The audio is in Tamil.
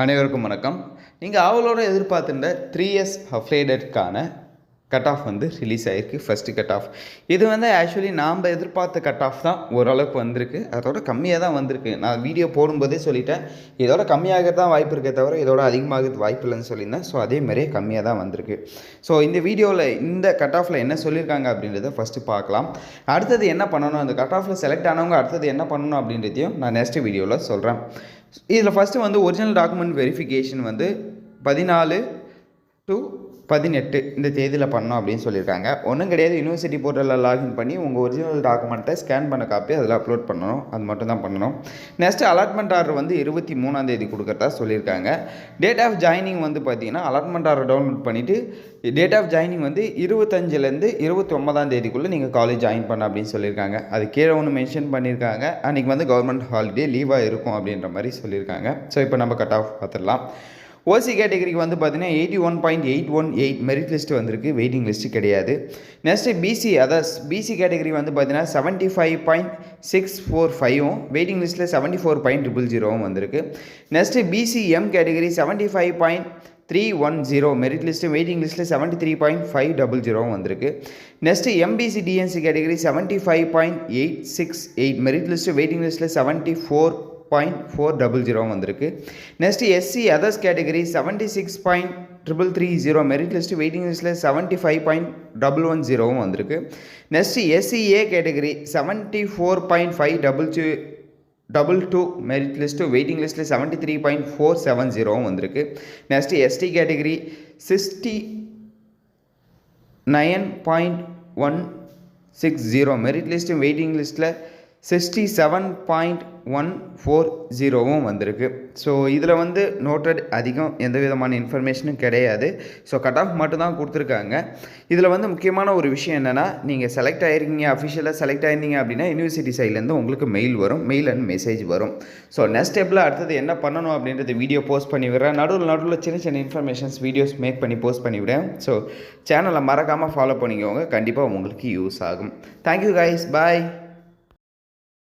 அனைவருக்கும் வணக்கம். நீங்கள் ஆவலோட எதிர்பார்த்துருந்த 3S அஃப்லேடட்கான கட் ஆஃப் வந்து ரிலீஸ் ஆகிருக்கு. ஃபஸ்ட்டு கட் ஆஃப் இது வந்து ஆக்சுவலி நாம் எதிர்பார்த்த கட் ஆஃப் தான் ஓரளவுக்கு வந்திருக்கு. அதோட கம்மியாக தான் வந்திருக்கு. நான் வீடியோ போடும்போதே சொல்லிட்டேன், இதோட கம்மியாக தான் வாய்ப்பு இருக்கே தவிர இதோட அதிகமாக வாய்ப்பு இல்லைன்னு சொல்லியிருந்தேன். ஸோ அதே மாதிரியே கம்மியாக தான் வந்திருக்கு. ஸோ இந்த வீடியோவில் இந்த கட் ஆஃபில் என்ன சொல்லியிருக்காங்க அப்படின்றத ஃபஸ்ட்டு பார்க்கலாம். அடுத்தது என்ன பண்ணணும், அந்த கட் ஆஃபில் செலக்ட் ஆனவங்க அடுத்தது என்ன பண்ணணும் அப்படின்றதையும் நான் நெக்ஸ்ட் வீடியோவில் சொல்கிறேன். இதில் ஃபஸ்ட்டு வந்து ஒரிஜினல் டாக்குமெண்ட் வெரிஃபிகேஷன் வந்து 14 to 18 இந்த தேதியில் பண்ணோம் அப்படின்னு சொல்லியிருக்காங்க. ஒன்றும் கிடையாது, யூனிவர்சிட்டி போர்ட்டலில் லாகின் பண்ணி உங்கள் ஒரிஜினல் டாக்குமெண்ட்டை ஸ்கேன் பண்ண காப்பி அதில் அப்லோட் பண்ணணும். அது மட்டும் தான் பண்ணணும். நெக்ஸ்ட்டு அலாட்மெண்ட் ஆர்டர் வந்து 23ஆம் தேதி கொடுக்குறதா சொல்லியிருக்காங்க. டேட் ஆஃப் ஜாயினிங் வந்து பார்த்தீங்கன்னா அலாட்மெண்ட் ஆர்டர் டவுன்லோட் பண்ணிவிட்டு டேட் ஆஃப் ஜாயினிங் வந்து 25லேருந்து 29ஆம் தேதிக்குள்ளே நீங்கள் காலேஜ் ஜாயின் பண்ண அப்படின்னு சொல்லியிருக்காங்க. அது கீழே ஒன்று மென்ஷன் பண்ணியிருக்காங்க. அன்றைக்கி வந்து கவர்மெண்ட் ஹாலிடே லீவாக இருக்கும் அப்படின்ற மாதிரி சொல்லியிருக்காங்க. ஸோ இப்போ நம்ம கட் ஆஃப் பார்த்துடலாம். ஓசி கேட்டகரிக்கு வந்து பார்த்தீங்கன்னா 81.818 மெரிட் லிஸ்ட்டு வந்திருக்கு, வெயிட்டிங் லிஸ்ட்டு கிடையாது. நெக்ஸ்ட்டு பிசி கேட்டகரி வந்து பார்த்தீங்கன்னா 75.645 வெயிட்டிங் லிஸ்ட்டில் 74.000 வந்திருக்கு. Next BCM category 75.310 merit list waiting லிஸ்ட்டில் 73.500 வந்திருக்கு. Next MBC DNC category 75.868 merit list waiting லிஸ்ட்டில் 74.400 வந்திருக்கு. Next SC others category 76.330 merit list waiting லிஸ்ட்டில் 75.110 வந்திருக்கு. Next SCA category 74.522 merit list waiting லிஸ்ட்டில் 73.470 வந்திருக்கு. Next ST category 69.160 merit list waiting லிஸ்ட்டில் 67.140 வந்திருக்கு. ஸோ இதில் வந்து நோட்டட் அதிகம் எந்த விதமான இன்ஃபர்மேஷனும் கிடையாது. ஸோ கட் ஆஃப் மட்டும் தான் கொடுத்துருக்காங்க. இதில் வந்து முக்கியமான ஒரு விஷயம் என்னென்னா, நீங்கள் செலக்ட் ஆகிருக்கீங்க, அஃபிஷியலாக செலக்ட் ஆகிருந்தீங்க அப்படின்னா யூனிவர்சிட்டி சைட்லேருந்து உங்களுக்கு மெயில் வரும், மெயில் அண்ட் மெசேஜ் வரும். ஸோ நெக்ஸ்ட் ஸ்டெப்பில் அடுத்தது என்ன பண்ணணும் அப்படின்றது வீடியோ போஸ்ட் பண்ணி விடுறேன். நடுவில் சின்ன சின்ன இன்ஃபர்மேஷன்ஸ் வீடியோஸ் மேக் பண்ணி போஸ்ட் பண்ணிவிடுறேன். ஸோ சேனலை மறக்காமல் ஃபாலோ பண்ணிக்கோங்க, கண்டிப்பாக உங்களுக்கு யூஸ் ஆகும். தேங்க்யூ கைஸ், பாய்.